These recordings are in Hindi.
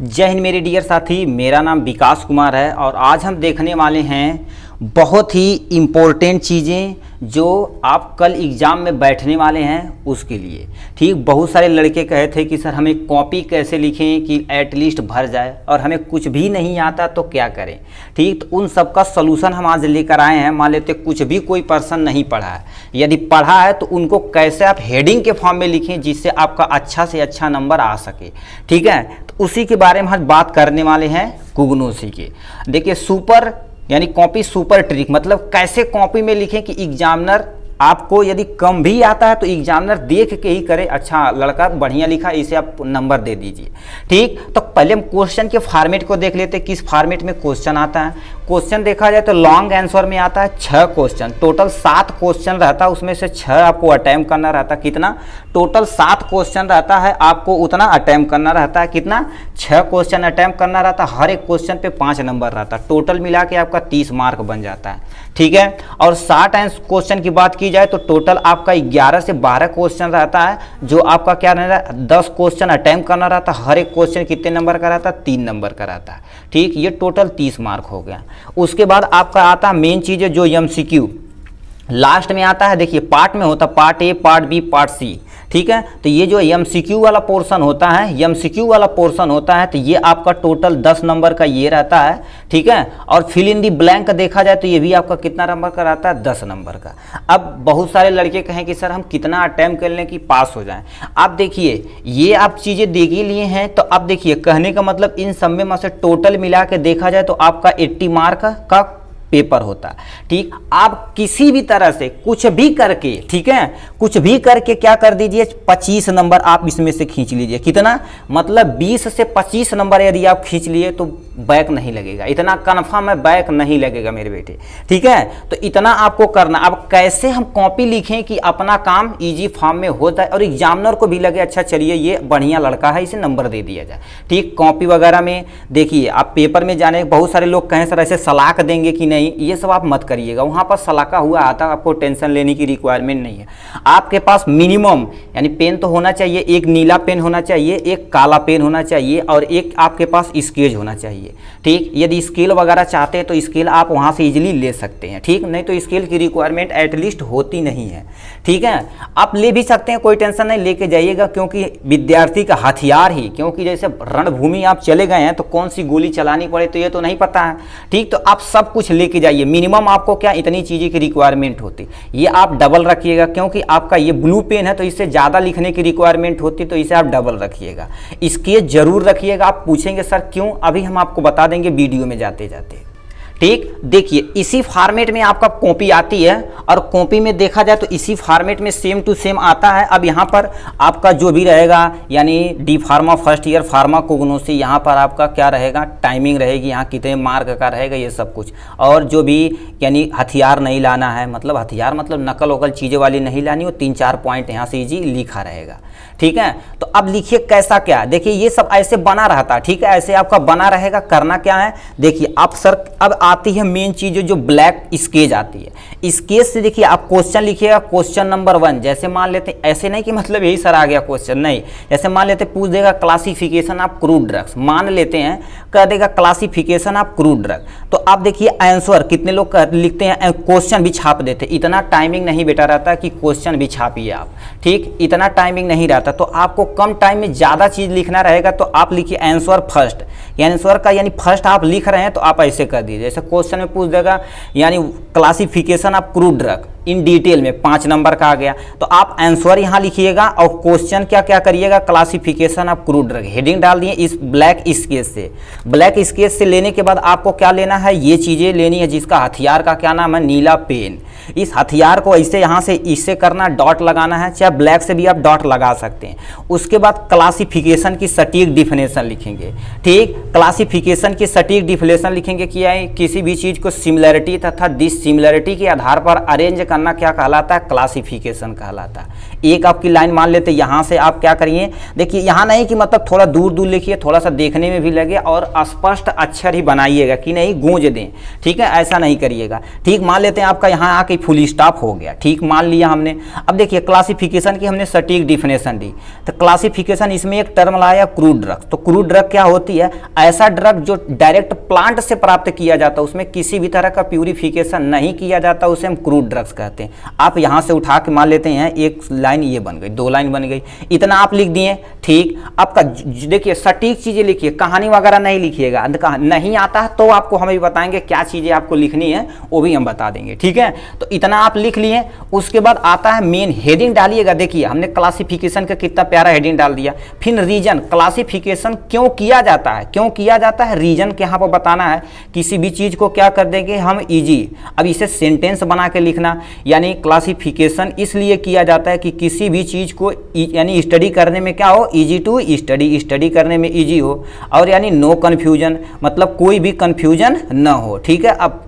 जय हिंद मेरे डियर साथी, मेरा नाम विकास कुमार है और आज हम देखने वाले हैं बहुत ही इम्पोर्टेंट चीज़ें जो आप कल एग्ज़ाम में बैठने वाले हैं उसके लिए। ठीक, बहुत सारे लड़के कहे थे कि सर हमें कॉपी कैसे लिखें कि एटलीस्ट भर जाए और हमें कुछ भी नहीं आता तो क्या करें। ठीक, तो उन सब का सलूशन हम आज लेकर आए हैं। मान लेते कुछ भी कोई पर्सन नहीं पढ़ा है, यदि पढ़ा है तो उनको कैसे आप हेडिंग के फॉर्म में लिखें जिससे आपका अच्छा से अच्छा नंबर आ सके। ठीक है, तो उसी के बारे में हम बात करने वाले हैं कुगनोसी के। देखिए, सुपर यानी कॉपी सुपर ट्रिक मतलब कैसे कॉपी में लिखें कि एग्जामिनर आपको यदि कम भी आता है तो एग्जामिनर देख के ही करे, अच्छा लड़का बढ़िया लिखा, इसे आप नंबर दे दीजिए। ठीक, तो पहले हम क्वेश्चन के फॉर्मेट को देख लेते हैं, किस फॉर्मेट में क्वेश्चन आता है। क्वेश्चन देखा जाए तो लॉन्ग आंसर में आता है 6 क्वेश्चन, टोटल 7 क्वेश्चन रहता है, उसमें से 6 आपको अटेम्प्ट करना रहता है। कितना? टोटल 7 क्वेश्चन रहता है, आपको उतना अटेम्प्ट करना रहता है। कितना? 6 क्वेश्चन अटेम्प्ट करना रहता है, हर एक क्वेश्चन पे 5 नंबर रहता है, टोटल मिला के आपका 30 मार्क बन जाता है। ठीक है, और 60 क्वेश्चन की बात की जाए तो टोटल आपका 11 से 12 क्वेश्चन रहता है, जो आपका क्या रहता है 10 क्वेश्चन अटेम्प्ट करना रहता है, हर एक क्वेश्चन कितने नंबर का रहता है? 3 नंबर का रहता है। ठीक, ये टोटल 30 मार्क हो गया। उसके बाद आपका आता है मेन चीज़ है जो एमसीक्यू लास्ट में आता है। देखिए, पार्ट में होता है part A, part B, part C. ठीक है, तो ये जो एमसीक्यू वाला पोर्शन होता है, एमसीक्यू वाला पोर्शन होता है तो ये आपका टोटल 10 नंबर का ये रहता है। ठीक है, और फिल इन दी ब्लैंक देखा जाए तो ये भी आपका कितना नंबर का रहता है? 10 नंबर का। अब बहुत सारे लड़के कहें कि सर हम कितना अटेम्प्ट कर लें कि पास हो जाएं। आप देखिए, ये आप चीज़ें देख ही लिए हैं तो अब देखिए, कहने का मतलब इन सब में से टोटल मिला के देखा जाए तो आपका 80 मार्क का पेपर होता है। ठीक, आप किसी भी तरह से कुछ भी करके, ठीक है, कुछ भी करके क्या कर दीजिए, 25 नंबर आप इसमें से खींच लीजिए। कितना? मतलब 20 से 25 नंबर यदि आप खींच लिए तो बैक नहीं लगेगा, इतना कन्फर्म है, बैक नहीं लगेगा मेरे बेटे। ठीक है, तो इतना आपको करना। अब कैसे हम कॉपी लिखें कि अपना काम इजी फॉर्म में हो जाए और एग्जामिनर को भी लगे अच्छा चलिए ये बढ़िया लड़का है, इसे नंबर दे दिया जाए। ठीक, कॉपी वगैरह में देखिए, आप पेपर में जाने बहुत सारे लोग कहें सर ऐसे सलाह देंगे कि नहीं, ये सब आप मत करिएगा, वहाँ पर सलाका हुआ आता है, आपको टेंशन लेने की रिक्वायरमेंट नहीं है। आपके पास मिनिमम यानी पेन तो होना चाहिए, एक नीला पेन होना चाहिए, एक काला पेन होना चाहिए और एक आपके पास स्केच होना चाहिए। ठीक, यदि स्केल वगैरह चाहते हैं तो स्केल आप वहाँ से इजीली ले सकते हैं। ठीक, नहीं तो स्केल की रिक्वायरमेंट एटलीस्ट होती नहीं है। ठीक है, आप ले भी सकते हैं, कोई टेंशन नहीं, लेके जाइएगा, क्योंकि विद्यार्थी का हथियार ही, क्योंकि जैसे रणभूमि आप चले गए हैं तो कौन सी गोली चलानी पड़े तो ये तो नहीं पता है। ठीक, तो आप सब कुछ लेके जाइए, मिनिमम आपको क्या इतनी चीज़ें की रिक्वायरमेंट होती, ये आप डबल रखिएगा, क्योंकि आपका ये ब्लू पेन है तो इससे ज़्यादा लिखने की रिक्वायरमेंट होती, तो इसे आप डबल रखिएगा। स्केच जरूर रखिएगा। आप पूछेंगे सर क्यों, अभी हम आपको बता देंगे वीडियो में जाते जाते। ठीक, देखिए इसी फॉर्मेट में आपका कॉपी आती है और कॉपी में देखा जाए तो इसी फॉर्मेट में सेम टू सेम आता है। अब यहाँ पर आपका जो भी रहेगा यानी D pharma first year pharmacognosy, यहाँ पर आपका क्या रहेगा, टाइमिंग रहेगी, यहाँ कितने मार्क का रहेगा ये सब कुछ, और जो भी यानी हथियार नहीं लाना है, मतलब हथियार मतलब नकल वकल चीज़ें वाली नहीं लानी, वो 3-4 पॉइंट यहाँ से इजी लिखा रहेगा। ठीक है, तो अब लिखिए कैसा क्या, देखिए ये सब ऐसे बना रहता है। ठीक है, ऐसे आपका बना रहेगा। करना क्या है, देखिए आप सर अब आती है मेन चीज़ जो ब्लैक स्केच आती है। स्केच से देखिए आप क्वेश्चन लिखिएगा, क्वेश्चन नंबर 1 जैसे मान लेते हैं, ऐसे नहीं कि मतलब यही सर आ गया क्वेश्चन, नहीं, जैसे मान लेते पूछ देगा क्लासिफिकेशन ऑफ क्रूड ड्रग्स, मान लेते हैं कह देगा क्लासिफिकेशन ऑफ क्रूड ड्रग, तो आप देखिए आंसर कितने लोग लिखते हैं, क्वेश्चन भी छाप देते। इतना टाइमिंग नहीं बेटा रहता कि क्वेश्चन भी छापिए आप। ठीक, इतना टाइमिंग नहीं रहता, तो आपको कम टाइम में ज़्यादा चीज़ लिखना रहेगा तो आप लिखिए आंसर फर्स्ट, आंसर का यानी फर्स्ट आप लिख रहे हैं तो आप ऐसे कर दीजिए। जैसे क्वेश्चन में पूछ देगा यानी classification of crude drug in detail में 5 नंबर का आ गया, तो आप आंसर यहाँ लिखिएगा और क्वेश्चन क्या क्या करिएगा, classification of crude drug, heading डाल दिए इस ब्लैक स्केच से। ब्लैक स्केच से लेने के बाद आपको क्या लेना है, ये चीज़ें लेनी है, जिसका हथियार का क्या नाम है, नीला पेन। इस हथियार को ऐसे यहाँ से इससे करना, डॉट लगाना है, चाहे ब्लैक से भी आप डॉट लगा सकते हैं। उसके बाद क्लासिफिकेशन की सटीक डिफिनेशन लिखेंगे। ठीक, क्लासिफिकेशन की सटीक डिफिनेशन लिखेंगे कि किसी भी चीज़ को सिमिलरिटी तथा डिसिमिलरिटी के आधार पर अरेंज करना क्या कहलाता है, क्लासिफिकेशन कहलाता है। एक आपकी लाइन मान लेते, यहाँ से आप क्या करिए, देखिए यहाँ नहीं कि मतलब थोड़ा दूर दूर लिखिए, थोड़ा सा देखने में भी लगे और स्पष्ट अक्षर ही बनाइएगा कि नहीं गूंज दें। ठीक है, ऐसा नहीं करिएगा। ठीक, मान लेते हैं आपका यहाँ आके कि फुल स्टॉप हो गया, ठीक, मान लिया हमने। अब देखिए क्लासिफिकेशन की हमने सटीक डिफिनेशन दी, तो क्लासिफिकेशन इसमें एक टर्म लाया क्रूड ड्रग। तो क्रूड ड्रग क्या होती है? ऐसा ड्रग जो डायरेक्ट प्लांट से प्राप्त किया जाता है, उसमें किसी भी तरह का प्यूरिफिकेशन नहीं किया जाता, उसे हम क्रूड ड्रग्स कहते हैं। आप यहाँ से उठा के मान लेते हैं एक लाइन ये बन गई, 2 लाइन बन गई, इतना आप लिख दिए, ठीक। आपका देखिए सटीक चीज़ें लिखिए, कहानी वगैरह नहीं लिखिएगा, नहीं आता है तो आपको हमें भी बताएंगे क्या चीज़ें आपको लिखनी है, वो भी हम बता देंगे, ठीक है। तो इतना आप लिख लिए, उसके बाद आता है मेन हेडिंग डालिएगा। देखिए हमने क्लासिफिकेशन का कितना प्यारा हेडिंग डाल दिया। फिर रीजन, क्लासिफिकेशन क्यों किया जाता है, क्यों किया जाता है, रीजन के यहाँ पर बताना है। किसी भी चीज़ को क्या कर देंगे हम इजी, अब इसे सेंटेंस बना के लिखना, यानी क्लासिफिकेशन इसलिए किया जाता है कि किसी भी चीज़ को यानी स्टडी करने में क्या हो, इजी टू स्टडी, स्टडी करने में इजी हो, और यानी नो कन्फ्यूजन, मतलब कोई भी कन्फ्यूजन न हो, ठीक है। अब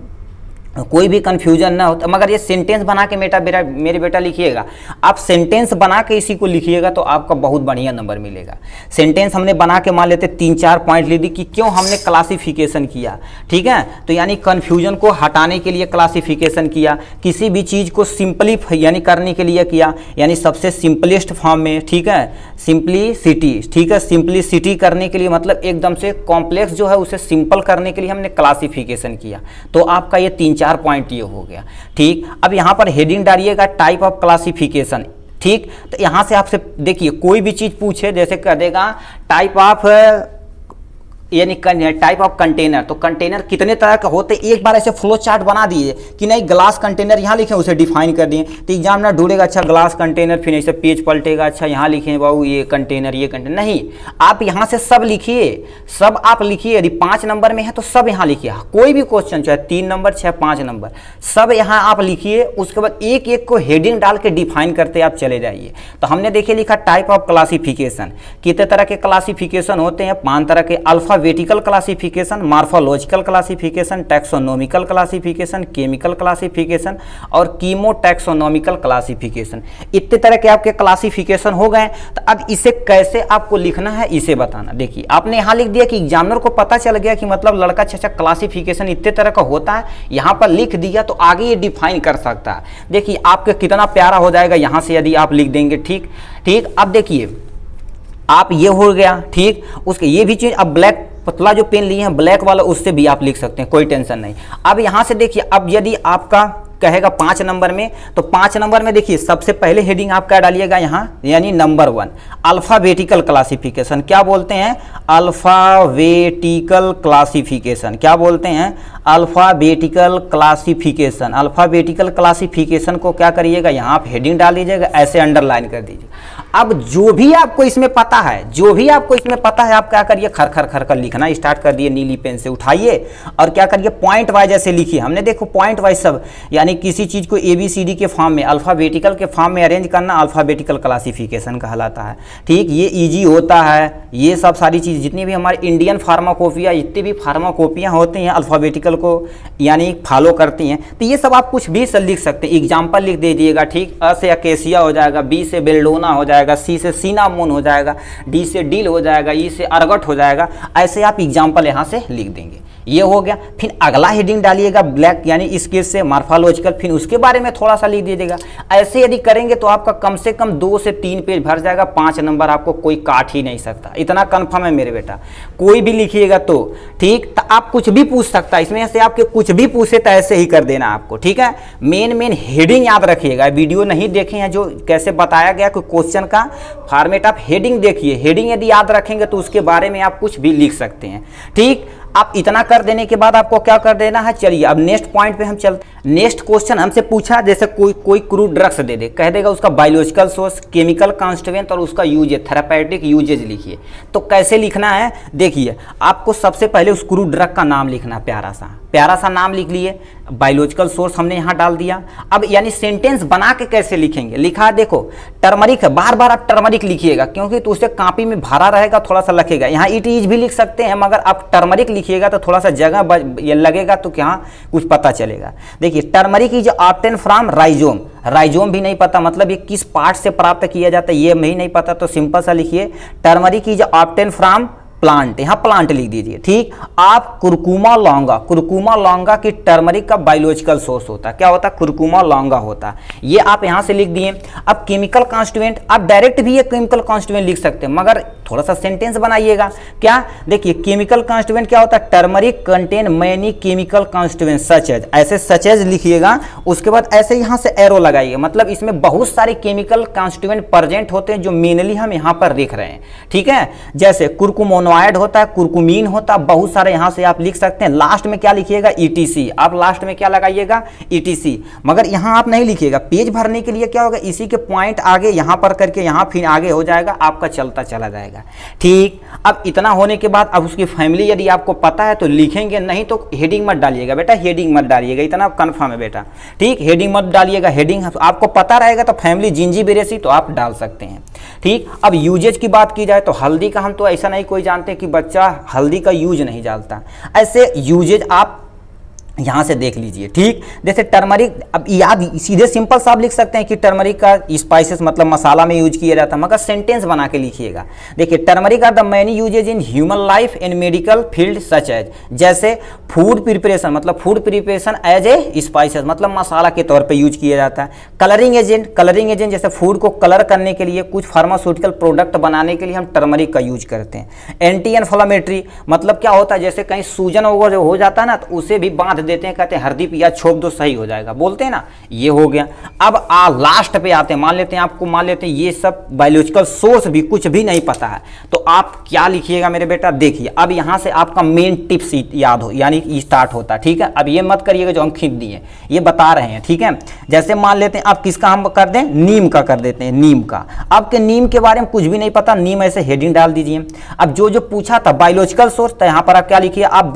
कोई भी कंफ्यूजन ना हो, मगर ये सेंटेंस बना के मेरे बेटा लिखिएगा। आप सेंटेंस बना के इसी को लिखिएगा तो आपका बहुत बढ़िया नंबर मिलेगा। सेंटेंस हमने बना के मान लेते 3-4 पॉइंट ले दी कि क्यों हमने क्लासिफिकेशन किया, ठीक है। तो यानी कंफ्यूजन को हटाने के लिए क्लासिफिकेशन किया, किसी भी चीज़ को सिंपलीफाई यानी करने के लिए किया, यानी सबसे सिंपलेस्ट फॉर्म में, ठीक है, सिंपलिसिटी, ठीक है, सिंपलिसिटी करने के लिए मतलब एकदम से कॉम्प्लेक्स जो है उसे सिंपल करने के लिए हमने क्लासिफिकेशन किया। तो आपका ये 3-4 पॉइंट ये हो गया, ठीक। अब यहाँ पर हेडिंग डालिएगा टाइप ऑफ क्लासिफिकेशन, ठीक। तो यहाँ से आपसे देखिए कोई भी चीज़ पूछे, जैसे कह देगा टाइप ऑफ यानी टाइप ऑफ कंटेनर, तो कंटेनर कितने तरह के होते, एक बार ऐसे फ्लो चार्ट बना दिए कि नहीं ग्लास कंटेनर यहाँ लिखे उसे डिफाइन कर दिए, तो एग्जामिनर ढूंढेगा अच्छा ग्लास कंटेनर, फिर ऐसे पेज पलटेगा, अच्छा यहाँ लिखे बाबू ये कंटेनर, ये कंटेनर, नहीं, आप यहाँ से सब लिखिए, सब आप लिखिए। यदि 5 नंबर में है तो सब यहाँ लिखिए, कोई भी क्वेश्चन चाहे 3 नंबर चाहे 5 नंबर, सब यहाँ आप लिखिए। उसके बाद एक एक को हेडिंग डाल के डिफाइन करते आप चले जाइए। तो हमने देखिए लिखा टाइप ऑफ क्लासिफिकेशन, कितने तरह के क्लासिफिकेशन होते हैं, 5 तरह के। Alphabetical classification, morphological classification, taxonomical classification, chemical classification और कीमोटैक्सोनॉमिकल क्लासिफिकेशन। इतने तरह के आपके क्लासिफिकेशन हो गए। तो अब इसे कैसे आपको लिखना है इसे बताना। देखिए आपने यहाँ लिख दिया कि एग्जामिनर को पता चल गया कि मतलब लड़का अच्छा क्लासिफिकेशन इतने तरह का होता है, यहाँ पर लिख दिया तो आगे ये डिफाइन कर सकता है। देखिए आपका कितना प्यारा हो जाएगा यहाँ से यदि आप लिख देंगे, ठीक ठीक। अब देखिए आप ये हो गया, ठीक। उसके ये भी चीज़, अब ब्लैक पतला जो पेन लिए हैं ब्लैक वाला, उससे भी आप लिख सकते हैं, कोई टेंशन नहीं। अब यहाँ से देखिए, अब यदि आपका कहेगा 5 नंबर में, तो 5 नंबर में देखिए सबसे पहले हेडिंग आप क्या डालिएगा यहाँ, यानी नंबर 1 अल्फाबेटिकल क्लासिफिकेशन। क्या बोलते हैं? Alphabetical classification. क्या बोलते हैं? Alphabetical classification. अल्फाबेटिकल क्लासिफिकेशन को क्या करिएगा, यहाँ आप हेडिंग डाल दीजिएगा, ऐसे अंडरलाइन कर दीजिए। अब जो भी आपको इसमें पता है, जो भी आपको इसमें पता है, आप क्या करिए, खर खर खर कर लिखना स्टार्ट कर दिए, नीली पेन से उठाइए और क्या करिए, पॉइंट वाइज ऐसे लिखिए। हमने देखो पॉइंट वाइज सब, यानी किसी चीज़ को ABCD के फॉर्म में, अल्फाबेटिकल के फॉर्म में अरेंज करना अल्फाबेटिकल क्लासिफिकेशन कहलाता है, ठीक। ये इजी होता है। ये सब सारी चीज़ जितनी भी हमारे इंडियन फार्माकोपिया, जितनी भी फार्माकोपियाँ होती हैं अल्फाबेटिकल को यानी फॉलो करती हैं, तो ये सब आप कुछ भी लिख सकते हैं। एग्जाम्पल लिख दीजिएगा, ठीक। अ से अकेसिया हो जाएगा, B से बेल्डोना हो जाएगा, C से सिनामोन हो जाएगा, D से डील हो जाएगा, E से अर्गट हो जाएगा। ऐसे आप एग्जाम्पल यहाँ से लिख देंगे। ये हो गया। फिर अगला हेडिंग डालिएगा ब्लैक, यानी इस केस से मॉर्फोलॉजिकल, फिर उसके बारे में थोड़ा सा लिख दीजिएगा। ऐसे यदि करेंगे तो आपका कम से कम 2 से 3 पेज भर जाएगा, 5 नंबर आपको कोई काट ही नहीं सकता, इतना कंफर्म है मेरे बेटा। कोई भी लिखिएगा तो, ठीक। तो आप कुछ भी पूछ सकता है इसमें से, आपके कुछ भी पूछे तो ऐसे ही कर देना आपको, ठीक है। मेन हेडिंग याद रखिएगा। वीडियो नहीं देखे हैं जो कैसे बताया गया कि क्वेश्चन का फॉर्मेट, आप हेडिंग देखिए। हेडिंग यदि याद रखेंगे तो उसके बारे में आप कुछ भी लिख सकते हैं, ठीक। आप इतना कर देने के बाद आपको क्या कर देना है, चलिए अब नेक्स्ट पॉइंट पे हम चलते। नेक्स्ट क्वेश्चन हमसे पूछा, जैसे कोई क्रूड ड्रग्स दे दे, कह देगा उसका बायोलॉजिकल सोर्स, केमिकल कॉन्स्टिट्यूएंट और उसका यूजेज, थेरापेटिक यूजेज लिखिए। तो कैसे लिखना है, देखिए आपको सबसे पहले उस क्रूड ड्रग का नाम लिखना, प्यारा सा नाम लिख लिए। बायोलॉजिकल सोर्स हमने यहाँ डाल दिया। अब यानी सेंटेंस बना के कैसे लिखेंगे, लिखा देखो टर्मरिक है, बार बार आप टर्मरिक लिखिएगा क्योंकि तो उसे कॉपी में भरा रहेगा, थोड़ा सा लिखेगा। यहाँ इट इज भी लिख सकते हैं, मगर आप टर्मरिक लिखिएगा तो थोड़ा सा जगह ये लगेगा तो क्या कुछ पता चलेगा। देखिए turmeric is obtain from rhizome, rhizome भी नहीं पता, मतलब ये किस पार्ट से प्राप्त किया जाता है ये भी नहीं पता, तो सिंपल सा लिखिए turmeric is obtain from plant, यहाँ प्लांट लिख दीजिए। ठीक, आप कुरकुमा लौंगा की टर्मरिक का बायोलॉजिकल सोर्स होता है, क्या होता है, कुरकुमा लौंगा होता है, ये आप यहाँ से लिख दिए। अब केमिकल कॉन्स्टिट्यूएंट, आप डायरेक्ट भी ये केमिकल कॉन्स्टिट्यूएंट लिख सकते हैं, मगर थोड़ा सा सेंटेंस बनाइएगा। क्या, देखिए केमिकल कॉन्स्टिट्यूएंट क्या होता है, turmeric contain many chemical constituent such as, ऐसे सच एज लिखिएगा, उसके बाद ऐसे यहाँ से एरो लगाइएगा, मतलब इसमें बहुत सारे केमिकल कॉन्स्टिट्यूएंट प्रेजेंट होते हैं जो मेनली हम यहाँ पर देख रहे हैं। ठीक है, जैसे कुरकुमोनोइड होता है, कुरकुमीन होता है, बहुत सारे यहाँ से आप लिख सकते हैं। लास्ट में क्या लिखिएगा, ईटीसी, आप लास्ट में क्या लगाइएगा, ईटीसी, मगर यहाँ आप नहीं लिखिएगा, पेज भरने के लिए क्या होगा, इसी के पॉइंट आगे यहाँ पर करके यहाँ फिर आगे हो जाएगा, आपका चलता चला जाएगा। ठीक, अब इतना होने के बाद अब उसकी फैमिली यदि आपको पता है तो लिखेंगे, नहीं तो हेडिंग मत डालिएगा बेटा, हेडिंग मत डालिएगा, इतना कंफर्म है बेटा। ठीक, हेडिंग मत डालिएगा, हेडिंग आपको पता रहेगा तो फैमिली जिंजीबेरेसी तो आप डाल सकते हैं। ठीक, अब यूजेज की बात की जाए तो हल्दी का हम तो ऐसा नहीं कोई जानते कि बच्चा हल्दी का यूज नहीं जानता, ऐसे यूजेज आप यहाँ से देख लीजिए। ठीक, जैसे टर्मरिक, अब याद सीधे सिंपल सा आप लिख सकते हैं कि टर्मरिक का स्पाइसेस मतलब मसाला में यूज किया जाता है, मगर सेंटेंस बना के लिखिएगा। देखिए, turmeric are the many usages in human life in medical field such as, जैसे फूड प्रिपरेशन मतलब food preparation as a spices मतलब मसाला के तौर पे यूज किया जाता है। कलरिंग एजेंट जैसे फूड को कलर करने के लिए, कुछ फार्मास्यूटिकल प्रोडक्ट बनाने के लिए हम टर्मरिक का यूज करते हैं। एंटी इन्फ्लेमेटरी मतलब क्या होता है, जैसे कहीं सूजन वगैरह हो जाता है ना तो उसे भी बांध देते हैं, कहते हैं हल्दी प्याज छोप दो सही हो जाएगा, बोलते हैं ना, ये हो गया। अब लास्ट पे आते हैं, मान लेते हैं ये सब बायोलॉजिकल सोर्स भी कुछ भी नहीं पता है तो आप क्या लिखिएगा मेरे बेटा, देखिए अब यहां से आपका मेन टिप्स याद हो यानी स्टार्ट होता है। ठीक है, अब ये मत करिएगा जो हम खींच दिए, ये बता रहे हैं। ठीक है, जैसे मान लेते हैं आप किसका हम कर दें, नीम का कर देते हैं, नीम का। आपके नीम के बारे में कुछ भी नहीं पता, नीम ऐसे हेडिंग डाल दीजिए। अब जो पूछा था बायोलॉजिकल सोर्स, तो यहां पर आप क्या लिखिए, आप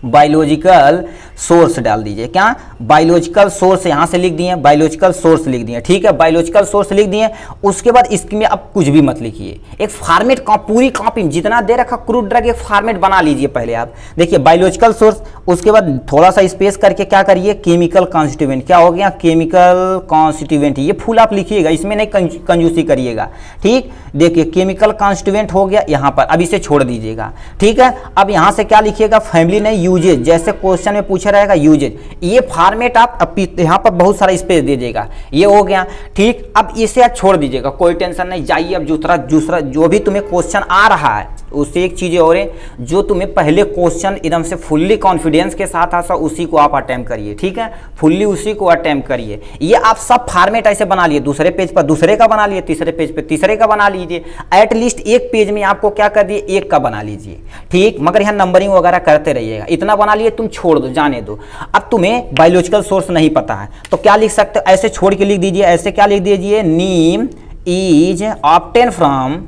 बायोलॉजिकल सोर्स डाल दीजिए। क्या, बायोलॉजिकल सोर्स यहां से लिख दिए, बायोलॉजिकल सोर्स लिख दिए। ठीक है, बायोलॉजिकल सोर्स लिख दिए, उसके बाद इसमें अब कुछ भी मत लिखिए, एक फॉर्मेट पूरी कॉपी जितना दे रखा क्रूड ड्रग एक फॉर्मेट बना लीजिए पहले आप। देखिए बायोलॉजिकल सोर्स, उसके बाद थोड़ा सा स्पेस करके क्या करिए, केमिकल कॉन्स्टिट्यूएंट, क्या हो गया, केमिकल कॉन्स्टिट्यूएंट, ये फुल आप लिखिएगा, इसमें नहीं कंजूसी करिएगा। ठीक, देखिए केमिकल कॉन्स्टिट्यूएंट हो गया यहाँ पर, अब इसे छोड़ दीजिएगा। ठीक है, अब यहाँ से क्या लिखिएगा, फैमिली नहीं यूजेज, जैसे क्वेश्चन में पूछा रहेगा यूजेज, ये फॉर्मेट आप यहाँ पर बहुत सारा स्पेस दे देगा, ये हो गया। ठीक, अब इसे आप छोड़ दीजिएगा, कोई टेंशन नहीं, जाइए अब दूसरा जो भी तुम्हें क्वेश्चन आ रहा है उससे एक चीज़ और है, जो तुम्हें पहले क्वेश्चन एकदम से फुल्ली कॉन्फिडेंस के साथ आता उसी को आप अटेम्प्ट करिए। ठीक है, फुल्ली उसी को अटेम्प्ट करिए। ये आप सब फॉर्मेट ऐसे बना लिए, दूसरे पेज पर दूसरे का बना लिए, तीसरे पेज पे तीसरे का बना लीजिए, एटलीस्ट एक पेज में आपको क्या कर दिए, एक का बना लीजिए। ठीक, मगर यहाँ नंबरिंग वगैरह करते रहिएगा, इतना बना लिए, तुम छोड़ दो, जाने दो। अब तुम्हें बायोलॉजिकल सोर्स नहीं पता है तो क्या लिख सकते हो, ऐसे छोड़ के लिख दीजिए, ऐसे क्या लिख दीजिए, नीम इज ऑब्टेन फ्रॉम,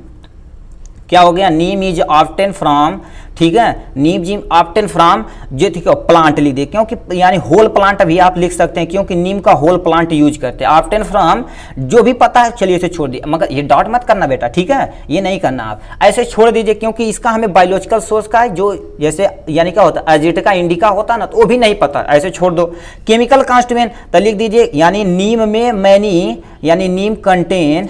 क्या हो गया, नीम इज ऑब्टेन फ्रॉम। ठीक है, नीम जी ऑब्टेन फ्रॉम जो ठीक है प्लांट लिख दे, क्योंकि यानी होल प्लांट भी आप लिख सकते हैं, क्योंकि नीम का होल प्लांट यूज करते हैं। ऑब्टेन फ्रॉम जो भी पता है, चलिए इसे छोड़ दिए, मगर ये डॉट मत करना बेटा। ठीक है, ये नहीं करना, आप ऐसे छोड़ दीजिए, क्योंकि इसका हमें बायोलॉजिकल सोर्स का है, जो जैसे यानी क्या होता है एजिटिका इंडिका होता है ना, तो वो भी नहीं पता, ऐसे छोड़ दो। केमिकल कॉन्स्टिट्यूएंट तो लिख दीजिए, यानी नीम में मैनी, यानी नीम कंटेन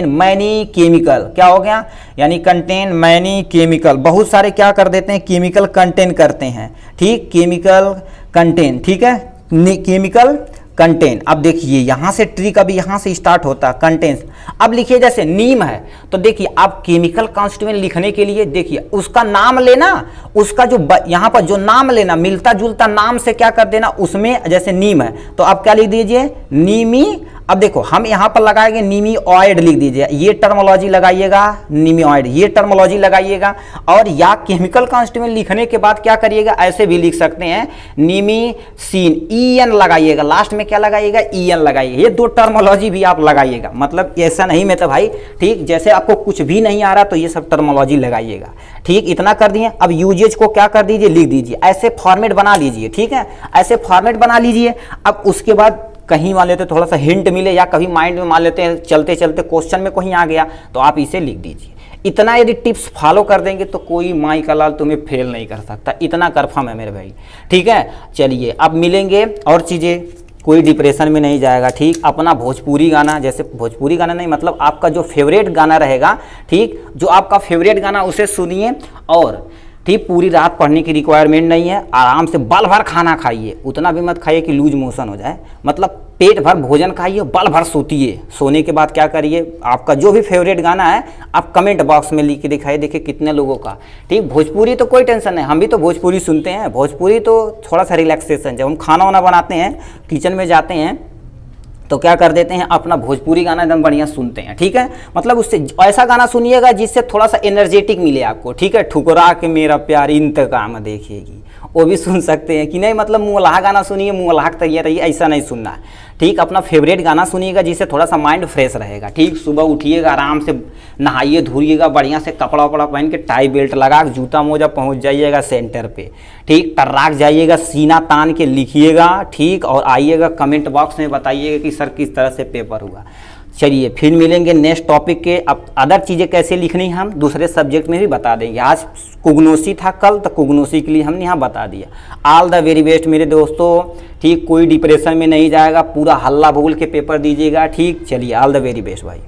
मैनी केमिकल, क्या हो गया, यानी कंटेन मैनी केमिकल, बहुत सारे क्या कर देते हैं, केमिकल कंटेन करते हैं। ठीक, केमिकल कंटेन, ठीक है, केमिकल कंटेन। अब देखिए यहाँ से ट्री का भी यहाँ से स्टार्ट होता है, कंटेंस। अब लिखिए जैसे नीम है तो देखिए आप केमिकल कॉन्स्टिट्यूएंट लिखने के लिए देखिए उसका नाम लेना, उसका जो यहाँ पर जो नाम लेना मिलता जुलता नाम से क्या कर देना, उसमें जैसे नीम है तो आप क्या लिख दीजिए, नीमी। अब देखो हम यहाँ पर लगाएंगे नीमिओइड लिख दीजिए, ये टर्मोलॉजी लगाइएगा, नीमिओइड ये टर्मोलॉजी लगाइएगा। और या केमिकल कॉन्स्टिट्यूएंट लिखने के बाद क्या करिएगा, ऐसे भी लिख सकते हैं, नीमीसीन, ईएन लगाइएगा, लास्ट में क्या लगाइएगा, ईएन लगाइएगा। ये दो टर्मोलॉजी भी आप लगाइएगा, मतलब ऐसा नहीं में तो भाई ठीक, जैसे आपको कुछ भी नहीं आ रहा तो ये सब टर्मोलॉजी लगाइएगा। ठीक, इतना कर दिए। अब यूजेज को क्या कर दीजिए, लिख दीजिए, ऐसे फॉर्मेट बना लीजिए। ठीक है, ऐसे फॉर्मेट बना लीजिए। अब उसके बाद कहीं मान लेते थोड़ा सा हिंट मिले या कभी माइंड में मान लेते हैं चलते चलते क्वेश्चन में कहीं आ गया तो आप इसे लिख दीजिए। इतना यदि टिप्स फॉलो कर देंगे तो कोई माई का लाल तुम्हें फेल नहीं कर सकता, इतना कंफर्म है मेरे भाई। ठीक है, चलिए अब मिलेंगे और चीज़ें कोई डिप्रेशन में नहीं जाएगा। ठीक, अपना भोजपुरी गाना, जैसे भोजपुरी गाना नहीं मतलब आपका जो फेवरेट गाना रहेगा, ठीक, जो आपका फेवरेट गाना उसे सुनिए। और ठीक, पूरी रात पढ़ने की रिक्वायरमेंट नहीं है, आराम से बल भर खाना खाइए, उतना भी मत खाइए कि लूज मोशन हो जाए, मतलब पेट भर भोजन खाइए, बल भर सोतिए। सोने के बाद क्या करिए, आपका जो भी फेवरेट गाना है आप कमेंट बॉक्स में लिख के दिखाइए, देखिए कितने लोगों का। ठीक, भोजपुरी तो कोई टेंशन नहीं, हम भी तो भोजपुरी सुनते हैं। भोजपुरी तो थोड़ा सा रिलैक्सेशन, जब हम खाना वाना बनाते हैं, किचन में जाते हैं तो क्या कर देते हैं, अपना भोजपुरी गाना एकदम बढ़िया सुनते हैं। ठीक है, मतलब उससे ऐसा गाना सुनिएगा जिससे थोड़ा सा एनर्जेटिक मिले आपको। ठीक है, ठुकरा के मेरा प्यार इंतकाम देखेगी, वो भी सुन सकते हैं कि नहीं, मतलब मुँहलाहा गाना सुनिए, मुँहलाहा तैयार रहिए, ऐसा नहीं सुनना है। ठीक, अपना फेवरेट गाना सुनिएगा जिससे थोड़ा सा माइंड फ्रेश रहेगा। ठीक, सुबह उठिएगा, आराम से नहाइए धोइएगा, बढ़िया से कपड़ा वपड़ा पहन के टाई बेल्ट लगा के जूता मोजा पहुंच जाइएगा सेंटर पे। ठीक, टर्राक जाइएगा, सीना तान के लिखिएगा। ठीक, और आइएगा कमेंट बॉक्स में बताइएगा कि सर किस तरह से पेपर हुआ। चलिए फिर मिलेंगे नेक्स्ट टॉपिक के। अब अदर चीज़ें कैसे लिखनी हम दूसरे सब्जेक्ट में भी बता देंगे। आज कुग्नोसी था, कल तो कुग्नोसी के लिए हमने यहाँ बता दिया। ऑल द वेरी बेस्ट मेरे दोस्तों। ठीक, कोई डिप्रेशन में नहीं जाएगा, पूरा हल्ला बोल के पेपर दीजिएगा। ठीक, चलिए ऑल द वेरी बेस्ट भाई।